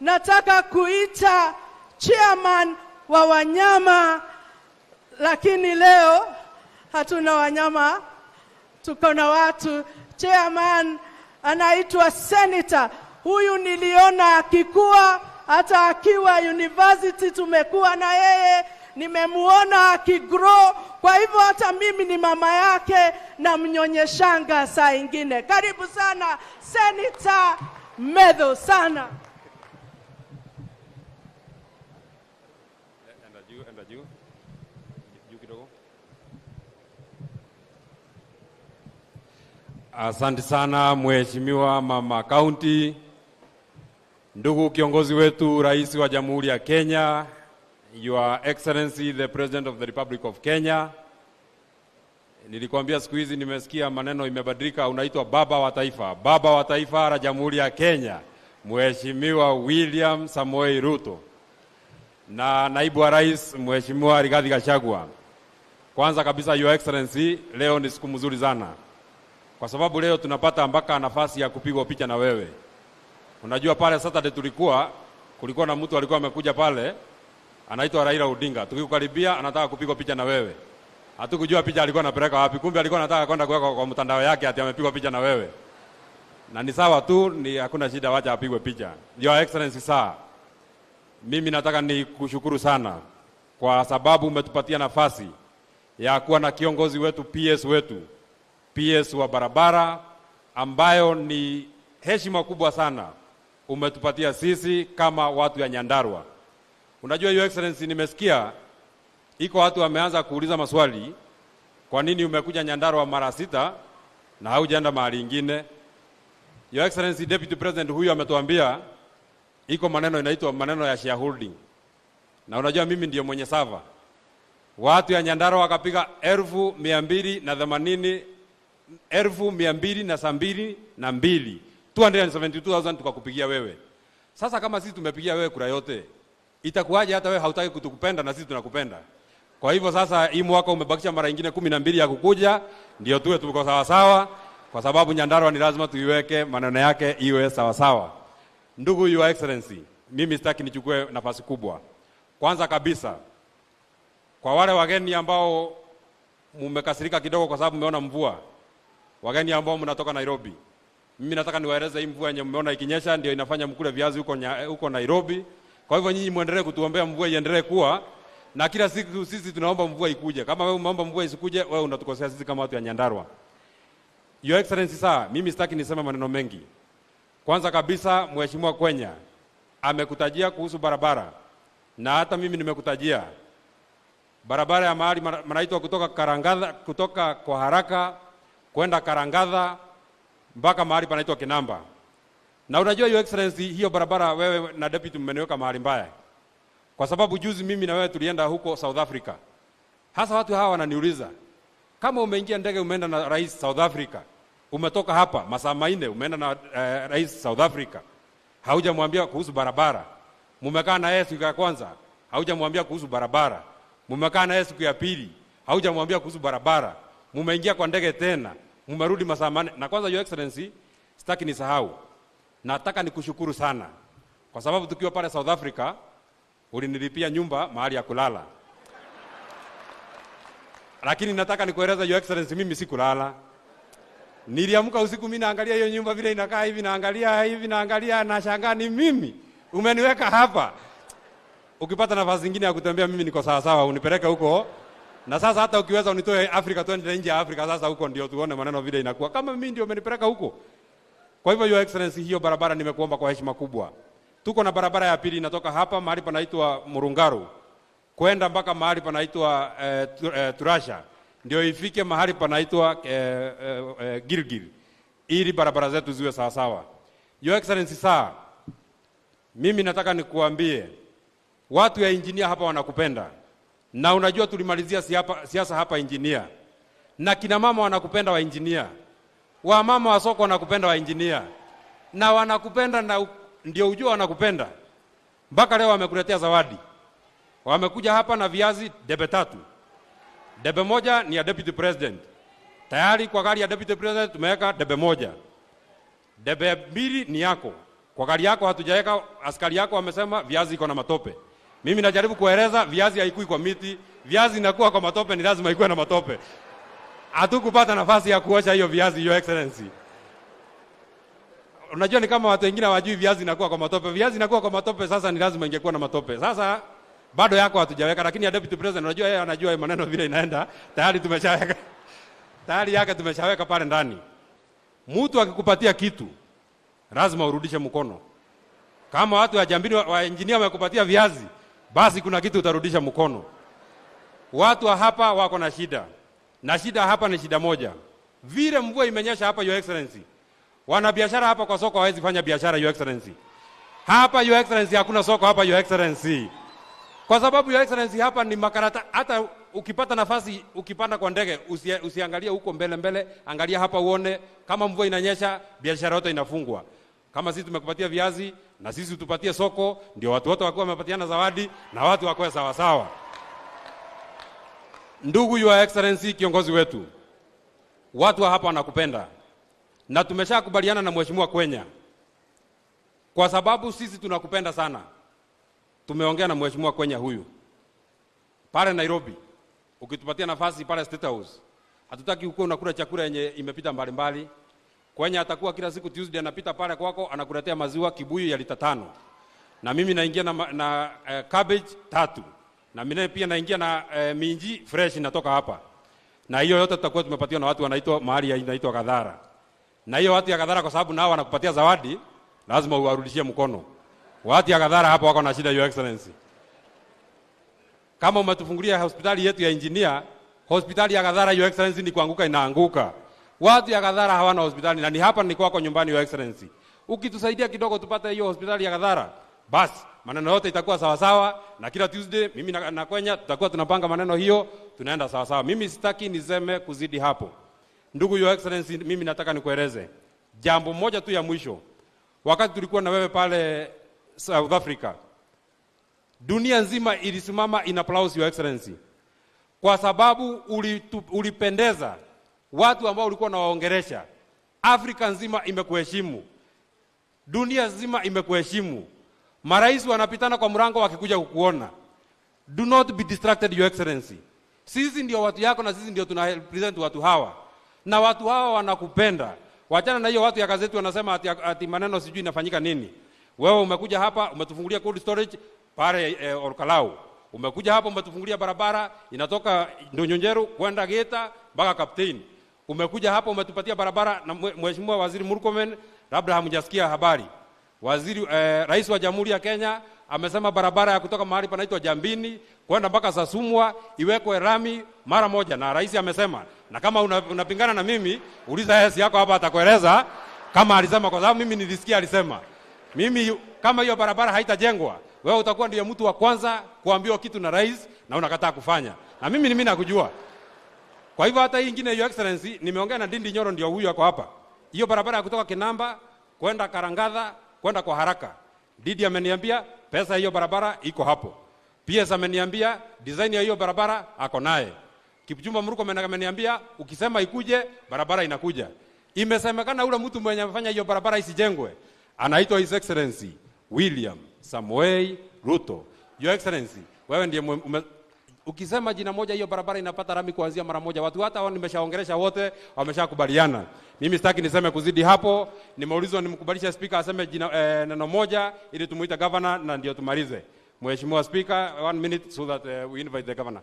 nataka kuita chairman wa wanyama, lakini leo hatuna wanyama, tuko na watu. Chairman anaitwa Senator. Huyu niliona akikua, hata akiwa university tumekuwa na yeye, nimemuona akigrow. Kwa hivyo hata mimi ni mama yake na mnyonyeshanga saa ingine. Karibu sana Senator Medho sana. Asante sana Mheshimiwa Mama County, ndugu kiongozi wetu, Rais wa Jamhuri ya Kenya, Your Excellency the President of the Republic of Kenya. Nilikwambia siku hizi nimesikia maneno imebadilika, unaitwa baba wa taifa. Baba wa taifa la Jamhuri ya Kenya, Mheshimiwa William Samoei Ruto, na naibu wa rais Mheshimiwa Rigathi Gachagua. Kwanza kabisa, Your Excellency, leo ni siku nzuri sana, kwa sababu leo tunapata mpaka nafasi ya kupigwa picha na wewe. Unajua pale Saturday kulikuwa na mtu alikuwa amekuja pale anaitwa Raila Odinga. Tukikukaribia anataka kupigwa picha na wewe. Hatukujua picha alikuwa anapeleka wapi. Kumbe alikuwa anataka kwenda kuweka kwa mtandao yake ati amepigwa picha na wewe. Na ni sawa tu, ni hakuna shida, wacha apigwe picha. Your Excellency sir, mimi nataka ni kushukuru sana kwa sababu umetupatia nafasi ya kuwa na kiongozi wetu, PS wa barabara, ambayo ni heshima kubwa sana umetupatia sisi kama watu ya Nyandarua. Unajua Your Excellency, nimesikia iko watu wameanza kuuliza maswali, kwa nini umekuja Nyandarua mara 6 na haujaenda mahali ingine? Your Excellency, Deputy President huyu ametuambia iko maneno inaitwa maneno ya shareholding. Na unajua mimi ndio mwenye sava. Watu ya Nyandarua wakapiga 1272 272,000 tukakupigia wewe. Sasa kama sisi tumepigia wewe kura yote, itakuwaje hata wewe hautaki kutukupenda na sisi tunakupenda? Kwa hivyo sasa hii mwaka umebakisha mara nyingine 12 ya kukuja, ndio tuwe tuko sawa sawa, kwa sababu Nyandarua ni lazima tuiweke maneno yake iwe sawa sawa. Ndugu Your Excellency, mimi sitaki nichukue nafasi kubwa. Kwanza kabisa, kwa wale wageni ambao mmekasirika kidogo kwa sababu mmeona mvua, wageni ambao mnatoka Nairobi, mimi nataka niwaeleze hii mvua yenye mmeona ikinyesha ndio inafanya mkule viazi huko Nairobi. Kwa hivyo nyinyi muendelee kutuombea mvua iendelee kuwa, na kila siku sisi tunaomba mvua ikuje. Kama wewe umeomba mvua isikuje, wewe unatukosea sisi kama watu ya Nyandarua. Your Excellency sir, mimi sitaki niseme maneno mengi. Kwanza kabisa, Mheshimiwa Kwenya amekutajia kuhusu barabara, na hata mimi nimekutajia barabara ya mahali mnaitwa kutoka kwa haraka kwenda Karangadha mpaka mahali panaitwa Kinamba. Na unajua Your Excellency, hiyo barabara wewe na deputy mmeniweka mahali mbaya, kwa sababu juzi mimi na wewe tulienda huko South Africa. Hasa watu hawa wananiuliza, kama umeingia ndege umeenda na rais South Africa, umetoka hapa masaa 4 umeenda na rais South Africa, haujamwambia kuhusu barabara. Mumekaa na yeye siku ya kwanza, haujamwambia kuhusu barabara. Mumekaa na yeye siku ya pili, haujamwambia kuhusu barabara. Mumeingia kwa ndege tena, mumerudi masaa 4. Na kwanza Your Excellency, sitaki nisahau, nataka nikushukuru sana kwa sababu tukiwa pale South Africa ulinilipia nyumba mahali ya kulala. Lakini nataka nikueleza Your Excellency, mimi sikulala. Niliamka usiku mimi naangalia hiyo nyumba vile inakaa hivi, naangalia na shangaa, ni mimi umeniweka hapa. Ukipata nafasi nyingine ya kutembea mimi niko sawa sawa, unipeleke huko. Na sasa hata ukiweza unitoe Afrika, twende nje ya Afrika, sasa huko ndio tuone maneno vile inakuwa. Kama mimi ndio umenipeleka huko. Kwa hivyo Your Excellency, hiyo barabara nimekuomba kwa heshima kubwa. Tuko na barabara ya pili inatoka hapa mahali panaitwa Murungaru kwenda mpaka mahali panaitwa Turasha, ndio ifike mahali panaitwa Gilgil, ili barabara zetu ziwe sawa sawa. Your Excellency sir, mimi nataka nikuambie watu ya engineer hapa wanakupenda. Na unajua tulimalizia siasa hapa engineer. Na kina mama wanakupenda wa engineer. Wa mama wa soko wanakupenda wa engineer. Na wanakupenda, na ndio ujua wanakupenda. Mpaka leo wamekuletea zawadi. Wamekuja hapa na viazi debe 3. Debe moja ni ya Deputy President. Tayari kwa gari ya Deputy President tumeweka debe 1. Debe 2 ni yako. Kwa gari yako hatujaweka, askari yako wamesema viazi iko na matope. Mimi najaribu kueleza viazi haikui kwa miti, viazi inakuwa kwa matope, ni lazima ikuwe na matope. Hatukupata nafasi ya kuosha hiyo viazi, Your Excellency. Unajua ni kama watu wengine hawajui viazi inakuwa kwa matope. Viazi inakuwa kwa matope, sasa ni lazima ingekuwa na matope. Sasa bado yako hatujaweka, lakini ya Deputy President unajua yeye anajua maneno vile inaenda. Tayari tumeshaweka. Tayari yake tumeshaweka pale ndani. Mtu akikupatia kitu lazima urudishe mkono. Kama watu wa Jambini wa engineer wamekupatia viazi, basi kuna kitu utarudisha mkono. Watu wa hapa wako na shida. Na shida hapa ni shida moja. Vile mvua imenyesha hapa, Your Excellency, wana biashara hapa kwa soko hawezi fanya biashara, Your Excellency. Hapa, Your Excellency, hakuna soko hapa, Your Excellency. Kwa sababu, Your Excellency, hapa ni makarata. Hata ukipata nafasi, ukipanda kwa ndege, usiangalia huko mbele, angalia hapa uone kama mvua inanyesha, biashara yote inafungwa. Kama sisi tumekupatia viazi, na sisi tupatie soko, ndio watu wote wakiwa wamepatiana zawadi, na watu wakoe sawa sawa. Ndugu Your Excellency, kiongozi wetu, watu wa hapa wanakupenda. Na tumeshakubaliana na Mheshimiwa Kwenya. Kwa sababu sisi tunakupenda sana. Tumeongea na Mheshimiwa Kwenya huyu pale Nairobi. Ukitupatia nafasi pale State House, hatutaki uko unakula chakula yenye imepita mbali. Kwenya atakuwa kila siku Tuesday anapita pale kwako, anakuletea maziwa kibuyu ya lita 5. Na mimi naingia na cabbage 3. Na mimi pia naingia na minji fresh inatoka hapa. Na hiyo yote tutakuwa tumepatiwa na watu wanaitwa mahali inaitwa Gadhara. Na hiyo watu ya Gadhara, kwa sababu nao wanakupatia zawadi, lazima uwarudishie mkono. Watu ya Gadhara hapa wako na shida, Your Excellency. Kama umetufungulia hospitali yetu ya engineer, hospitali ya Gadhara, Your Excellency, ni kuanguka inaanguka. Watu ya Gadhara hawana hospitali, na ni hapa ni kwako nyumbani, Your Excellency. Ukitusaidia kidogo tupate hiyo hospitali ya Gadhara, basi maneno yote itakuwa sawa sawa, na kila Tuesday mimi na Kwenya tutakuwa tunapanga maneno hiyo, tunaenda sawa sawa. Mimi sitaki niseme kuzidi hapo. Ndugu Your Excellency, mimi nataka nikueleze jambo moja tu ya mwisho. Wakati tulikuwa na wewe pale South Africa, dunia nzima ilisimama in applause, Your Excellency, kwa sababu ulipendeza watu ambao ulikuwa unawaongelesha. Afrika nzima imekuheshimu, dunia nzima imekuheshimu. Marais wanapitana kwa mlango wakikuja kukuona. Do not be distracted, Your Excellency. Sisi ndio watu yako, na sisi ndio tunarepresent watu hawa, na watu hawa wanakupenda. Wachana na hiyo watu ya gazeti wanasema ati maneno sijui inafanyika nini. Wewe umekuja hapa umetufungulia cold storage pale Orkalau. Umekuja hapa umetufungulia barabara inatoka Ndonyonjeru kwenda Geta mpaka Captain. Umekuja hapa umetupatia barabara, na Mheshimiwa Waziri Murkomen, labda hamjasikia habari. Rais wa Jamhuri ya Kenya amesema barabara ya kutoka mahali panaitwa Jambini kwenda mpaka Sasumwa iwekwe rami mara moja, na rais amesema. Na kama unapingana na mimi, uliza yeye yako hapa atakueleza kama alisema, kwa sababu mimi nilisikia alisema. Mimi kama hiyo barabara haitajengwa, wewe utakuwa ndiye mtu wa kwanza kuambiwa kitu na rais na unakataa kufanya. Na mimi nakujua. Kwa hivyo hata hii nyingine, Your Excellency, nimeongea na Ndindi Nyoro, ndio huyu yako hapa. Hiyo barabara ya kutoka Kinamba kwenda Karangadha kwenda kwa haraka, Didi ameniambia pesa hiyo barabara iko hapo. PS ameniambia design ya hiyo barabara ako naye. Kipchumba Murkomen ameniambia ukisema ikuje barabara inakuja. Imesemekana ule mtu mwenye amefanya hiyo barabara isijengwe anaitwa His Excellency William Samoei Ruto. Your Excellency, wewe ndiye ukisema jina moja hiyo barabara inapata rami kuanzia mara moja. Watu hata nimeshaongelesha wote wameshakubaliana. Mimi sitaki niseme kuzidi hapo. Nimeulizwa nimkubalisha speaker aseme jina neno moja ili tumuite governor na ndio tumalize. Mheshimiwa Speaker, 1 minute so that we invite the governor.